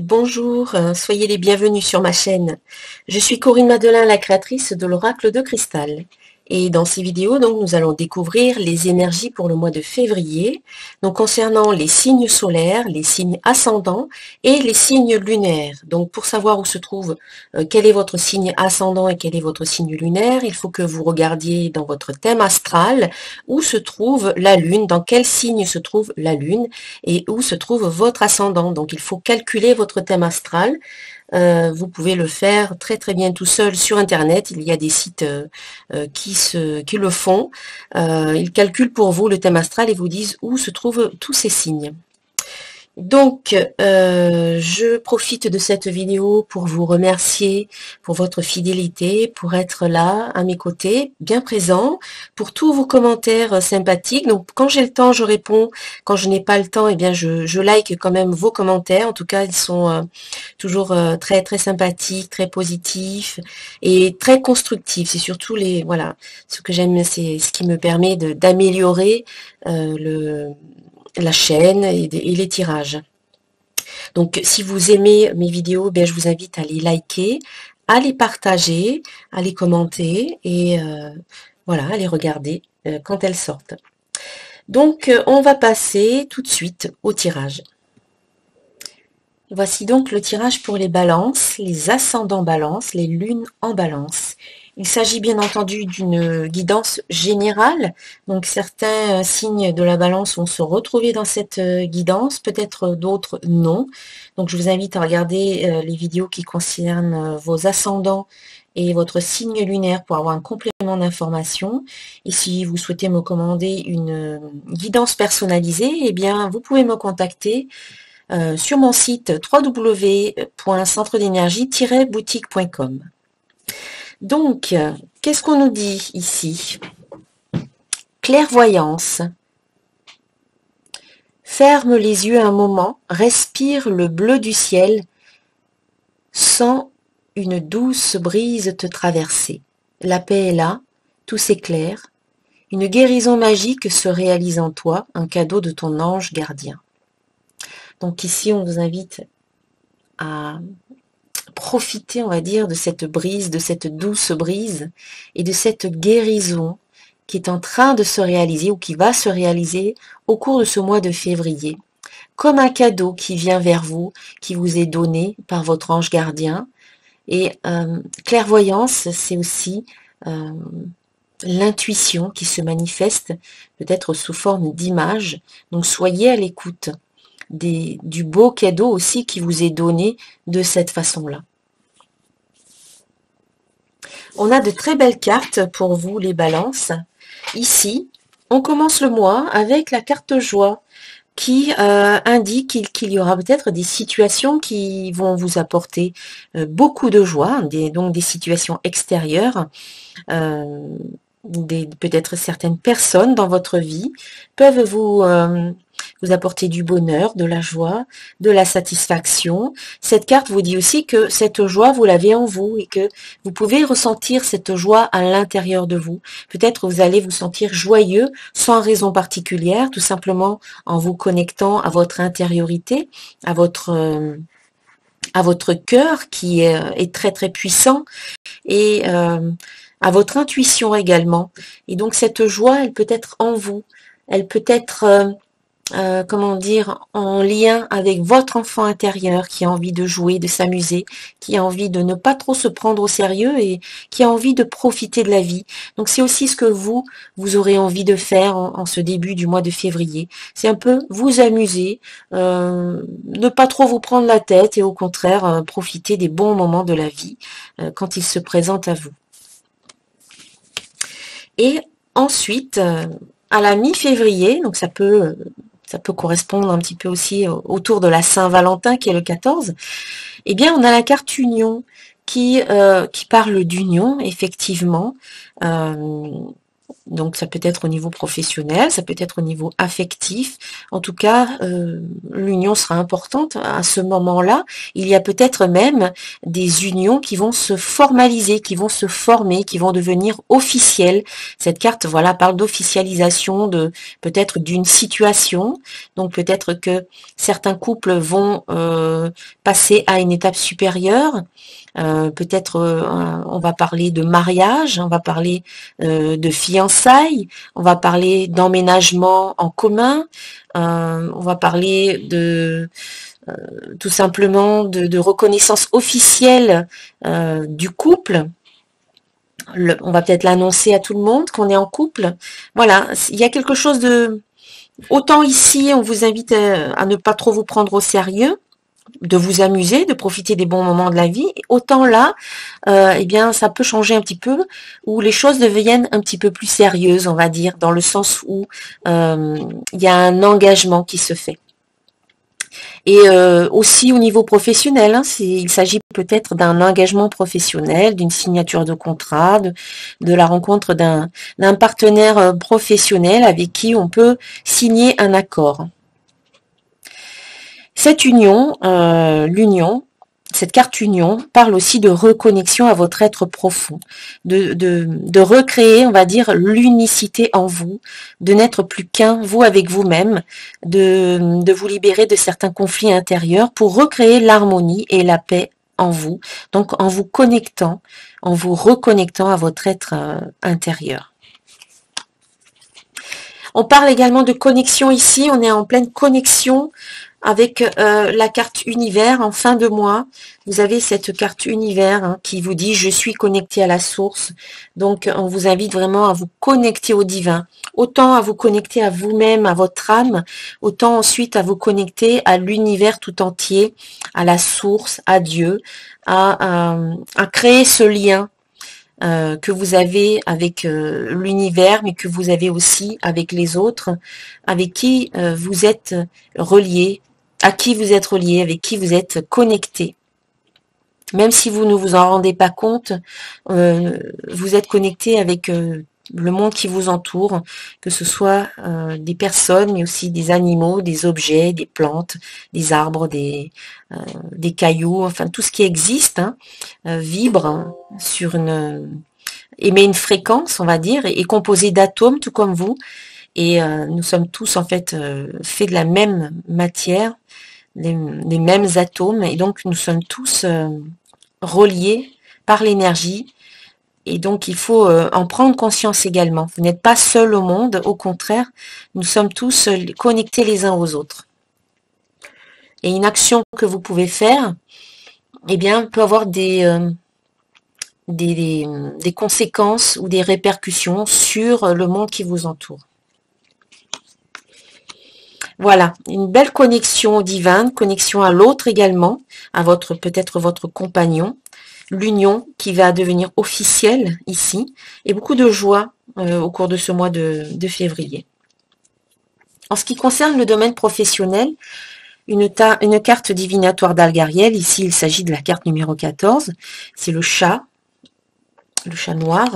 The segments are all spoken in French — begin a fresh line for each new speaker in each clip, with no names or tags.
Bonjour, soyez les bienvenus sur ma chaîne. Je suis Corinne Madelin, la créatrice de l'Oracle de Cristal. Et dans ces vidéos, donc, nous allons découvrir les énergies pour le mois de février, donc concernant les signes solaires, les signes ascendants et les signes lunaires. Donc pour savoir où se trouve, quel est votre signe ascendant et quel est votre signe lunaire, il faut que vous regardiez dans votre thème astral où se trouve la lune, dans quel signe se trouve la lune et où se trouve votre ascendant. Donc il faut calculer votre thème astral. Vous pouvez le faire très très bien tout seul sur internet. Il y a des sites qui le font. Ils calculent pour vous le thème astral et vous disent où se trouvent tous ces signes. Donc, je profite de cette vidéo pour vous remercier pour votre fidélité, pour être là, à mes côtés, bien présent, pour tous vos commentaires sympathiques. Donc, quand j'ai le temps, je réponds. Quand je n'ai pas le temps, eh bien, je like quand même vos commentaires. En tout cas, ils sont toujours très, très sympathiques, très positifs et très constructifs. C'est surtout voilà, ce que j'aime, c'est ce qui me permet d'améliorer la chaîne et les tirages. Donc si vous aimez mes vidéos, bien, je vous invite à les liker, à les partager, à les commenter et voilà, à les regarder quand elles sortent. Donc on va passer tout de suite au tirage. Voici donc le tirage pour les balances, les ascendants balance, les lunes en balance. Il s'agit bien entendu d'une guidance générale, donc certains signes de la balance vont se retrouver dans cette guidance, peut-être d'autres non. Donc je vous invite à regarder les vidéos qui concernent vos ascendants et votre signe lunaire pour avoir un complément d'information. Et si vous souhaitez me commander une guidance personnalisée, eh bien vous pouvez me contacter sur mon site www.centredénergie-boutique.com. Donc, qu'est-ce qu'on nous dit ici? Clairvoyance. Ferme les yeux un moment, respire le bleu du ciel, sens une douce brise te traverser. La paix est là, tout s'éclaire, une guérison magique se réalise en toi, un cadeau de ton ange gardien. Donc ici, on vous invite à profiter, on va dire, de cette brise, de cette douce brise et de cette guérison qui est en train de se réaliser ou qui va se réaliser au cours de ce mois de février. Comme un cadeau qui vient vers vous, qui vous est donné par votre ange gardien. Et clairvoyance, c'est aussi l'intuition qui se manifeste peut-être sous forme d'image. Donc soyez à l'écoute du beau cadeau aussi qui vous est donné de cette façon-là. On a de très belles cartes pour vous, les balances. Ici, on commence le mois avec la carte joie qui indique qu'il y aura peut-être des situations qui vont vous apporter beaucoup de joie, donc des situations extérieures. Peut-être certaines personnes dans votre vie peuvent vous apporter du bonheur, de la joie, de la satisfaction. Cette carte vous dit aussi que cette joie, vous l'avez en vous et que vous pouvez ressentir cette joie à l'intérieur de vous. Peut-être vous allez vous sentir joyeux sans raison particulière, tout simplement en vous connectant à votre intériorité, à votre cœur qui est très très puissant et à votre intuition également. Et donc cette joie, elle peut être en vous, elle peut être comment dire, en lien avec votre enfant intérieur qui a envie de jouer, de s'amuser, qui a envie de ne pas trop se prendre au sérieux et qui a envie de profiter de la vie. Donc c'est aussi ce que vous aurez envie de faire en ce début du mois de février. C'est un peu vous amuser, ne pas trop vous prendre la tête et au contraire profiter des bons moments de la vie quand ils se présentent à vous. Et ensuite, à la mi-février, donc ça peut correspondre un petit peu aussi autour de la Saint-Valentin qui est le 14, eh bien on a la carte Union qui parle d'union, effectivement. Donc ça peut être au niveau professionnel, ça peut être au niveau affectif. En tout cas, l'union sera importante à ce moment-là. Il y a peut-être même des unions qui vont se formaliser, qui vont se former, qui vont devenir officielles. Cette carte, voilà, parle d'officialisation de peut-être d'une situation. Donc peut-être que certains couples vont passer à une étape supérieure. Peut-être on va parler de mariage, on va parler de fiançailles, on va parler d'emménagement en commun, on va parler de tout simplement de reconnaissance officielle du couple. On va peut-être l'annoncer à tout le monde qu'on est en couple. Voilà, il y a quelque chose de... Autant ici, on vous invite à ne pas trop vous prendre au sérieux, de vous amuser, de profiter des bons moments de la vie. Autant là, eh bien, ça peut changer un petit peu, où les choses deviennent un petit peu plus sérieuses, on va dire, dans le sens où il y a un engagement qui se fait. Et aussi au niveau professionnel, hein, il s'agit peut-être d'un engagement professionnel, d'une signature de contrat, de la rencontre d'un partenaire professionnel avec qui on peut signer un accord. Cette union, cette carte union parle aussi de reconnexion à votre être profond, de recréer, on va dire, l'unicité en vous, de n'être plus qu'un, vous avec vous-même, de vous libérer de certains conflits intérieurs pour recréer l'harmonie et la paix en vous, donc en vous connectant, en vous reconnectant à votre être intérieur. On parle également de connexion ici, on est en pleine connexion avec la carte univers en fin de mois. Vous avez cette carte univers hein, qui vous dit « Je suis connecté à la source ». Donc, on vous invite vraiment à vous connecter au divin. Autant à vous connecter à vous-même, à votre âme, autant ensuite à vous connecter à l'univers tout entier, à la source, à Dieu, à créer ce lien que vous avez avec l'univers, mais que vous avez aussi avec les autres, avec qui vous êtes reliés, à qui vous êtes relié, avec qui vous êtes connecté. Même si vous ne vous en rendez pas compte, vous êtes connecté avec le monde qui vous entoure, que ce soit des personnes, mais aussi des animaux, des objets, des plantes, des arbres, des cailloux, enfin tout ce qui existe hein, vibre sur émet une fréquence, on va dire, et est composé d'atomes, tout comme vous. Et nous sommes tous en fait faits de la même matière, les mêmes atomes, et donc nous sommes tous reliés par l'énergie. Et donc il faut en prendre conscience également. Vous n'êtes pas seul au monde, au contraire, nous sommes tous connectés les uns aux autres. Et une action que vous pouvez faire, eh bien, peut avoir des conséquences ou des répercussions sur le monde qui vous entoure. Voilà, une belle connexion divine, connexion à l'autre également, à votre peut-être votre compagnon, l'union qui va devenir officielle ici, et beaucoup de joie au cours de ce mois de février. En ce qui concerne le domaine professionnel, une carte divinatoire d'Algariel, ici il s'agit de la carte numéro 14, c'est le chat noir.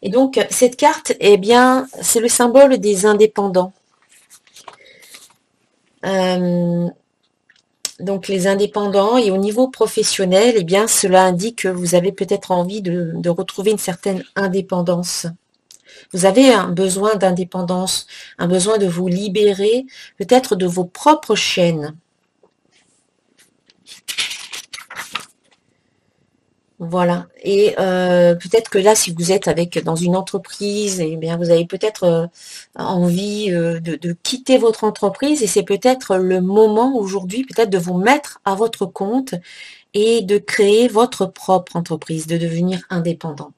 Et donc, cette carte, eh bien, c'est le symbole des indépendants. Donc, les indépendants, et au niveau professionnel, eh bien, cela indique que vous avez peut-être envie de retrouver une certaine indépendance. Vous avez un besoin d'indépendance, un besoin de vous libérer, peut-être de vos propres chaînes. Voilà. Et peut-être que là, si vous êtes dans une entreprise, eh bien, vous avez peut-être envie de quitter votre entreprise et c'est peut-être le moment aujourd'hui, peut-être de vous mettre à votre compte et de créer votre propre entreprise, de devenir indépendant.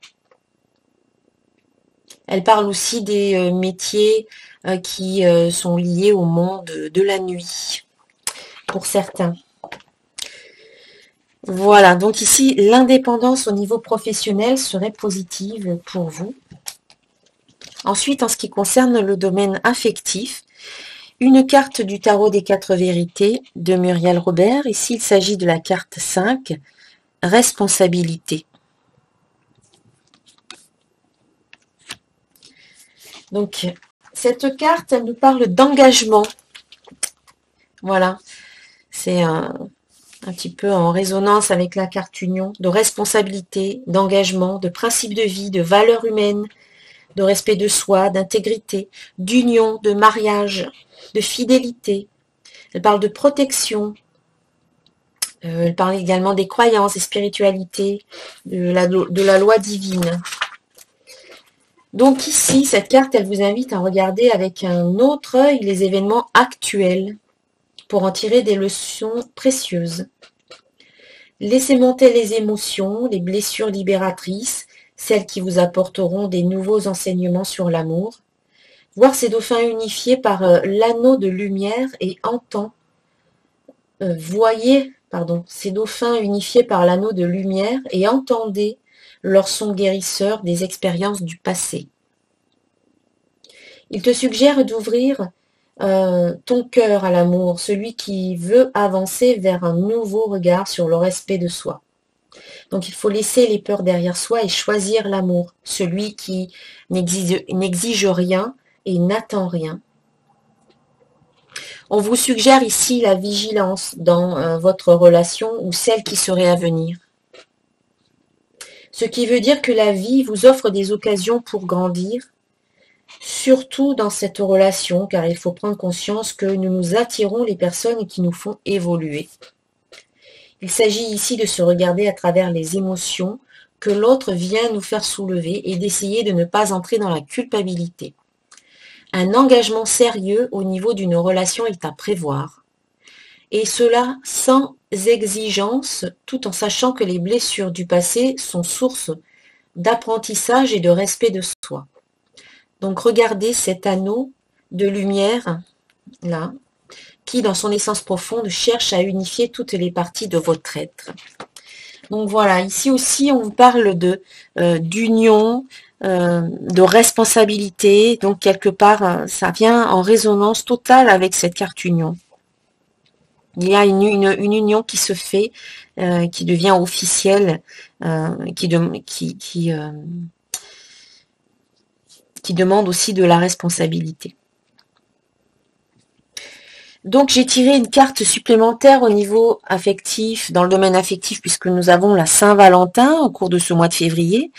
Elle parle aussi des métiers qui sont liés au monde de la nuit, pour certains. Voilà, donc ici, l'indépendance au niveau professionnel serait positive pour vous. Ensuite, en ce qui concerne le domaine affectif, une carte du tarot des 4 vérités de Muriel Robert. Ici, il s'agit de la carte 5, responsabilité. Donc, cette carte, elle nous parle d'engagement. Voilà, c'est un petit peu en résonance avec la carte union, de responsabilité, d'engagement, de principe de vie, de valeurs humaines, de respect de soi, d'intégrité, d'union, de mariage, de fidélité. Elle parle de protection. Elle parle également des croyances, des spiritualités, de la loi divine. Donc ici, cette carte, elle vous invite à regarder avec un autre œil les événements actuels pour en tirer des leçons précieuses. Laissez monter les émotions, les blessures libératrices, celles qui vous apporteront des nouveaux enseignements sur l'amour. Voir ces dauphins unifiés par l'anneau de lumière et voyez ces dauphins unifiés par l'anneau de lumière et entendez leur son guérisseur des expériences du passé. Il te suggère d'ouvrir ton cœur à l'amour, celui qui veut avancer vers un nouveau regard sur le respect de soi. Donc il faut laisser les peurs derrière soi et choisir l'amour, celui qui n'exige rien et n'attend rien. On vous suggère ici la vigilance dans votre relation ou celle qui serait à venir. Ce qui veut dire que la vie vous offre des occasions pour grandir, surtout dans cette relation, car il faut prendre conscience que nous attirons les personnes qui nous font évoluer. Il s'agit ici de se regarder à travers les émotions que l'autre vient nous faire soulever et d'essayer de ne pas entrer dans la culpabilité. Un engagement sérieux au niveau d'une relation est à prévoir. Et cela sans exigence, tout en sachant que les blessures du passé sont source d'apprentissage et de respect de soi. Donc regardez cet anneau de lumière, là, qui dans son essence profonde cherche à unifier toutes les parties de votre être. Donc voilà, ici aussi on vous parle d'union, de responsabilité, donc quelque part ça vient en résonance totale avec cette carte union. Il y a une union qui se fait, qui devient officielle, qui demande aussi de la responsabilité. Donc j'ai tiré une carte supplémentaire au niveau affectif, dans le domaine affectif, puisque nous avons la Saint-Valentin au cours de ce mois de février.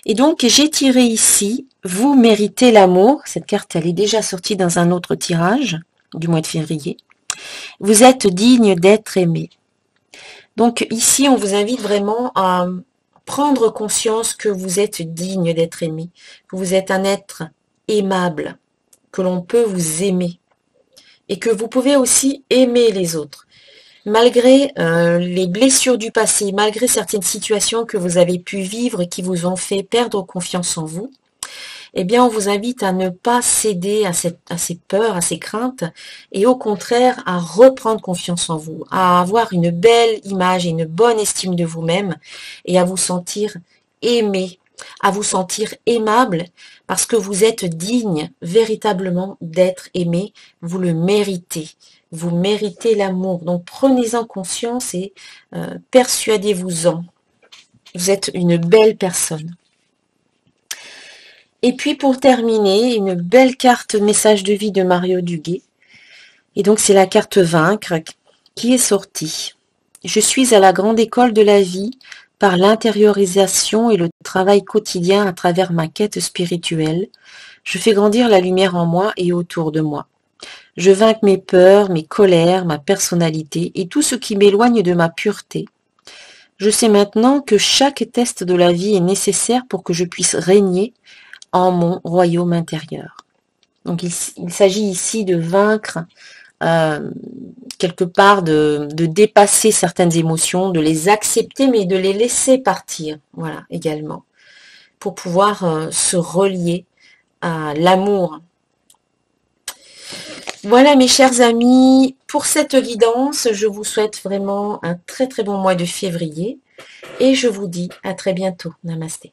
Et donc j'ai tiré ici, vous méritez l'amour. Cette carte, elle est déjà sortie dans un autre tirage du mois de février. Vous êtes digne d'être aimé. Donc ici, on vous invite vraiment à prendre conscience que vous êtes digne d'être aimé, que vous êtes un être aimable, que l'on peut vous aimer et que vous pouvez aussi aimer les autres. Malgré les blessures du passé, malgré certaines situations que vous avez pu vivre et qui vous ont fait perdre confiance en vous, eh bien, on vous invite à ne pas céder à ces peurs, à ces craintes, et au contraire, à reprendre confiance en vous, à avoir une belle image et une bonne estime de vous-même, et à vous sentir aimé, à vous sentir aimable, parce que vous êtes digne véritablement d'être aimé, vous le méritez. Vous méritez l'amour. Donc, prenez-en conscience et persuadez-vous-en. Vous êtes une belle personne. Et puis pour terminer, une belle carte message de vie de Mario Duguay. Et donc c'est la carte vaincre qui est sortie. Je suis à la grande école de la vie par l'intériorisation et le travail quotidien à travers ma quête spirituelle. Je fais grandir la lumière en moi et autour de moi. Je vainc mes peurs, mes colères, ma personnalité et tout ce qui m'éloigne de ma pureté. Je sais maintenant que chaque test de la vie est nécessaire pour que je puisse régner en mon royaume intérieur. Donc il s'agit ici de vaincre, quelque part de dépasser certaines émotions, de les accepter, mais de les laisser partir, voilà, également, pour pouvoir se relier à l'amour. Voilà mes chers amis, pour cette guidance, je vous souhaite vraiment un très très bon mois de février, et je vous dis à très bientôt. Namasté.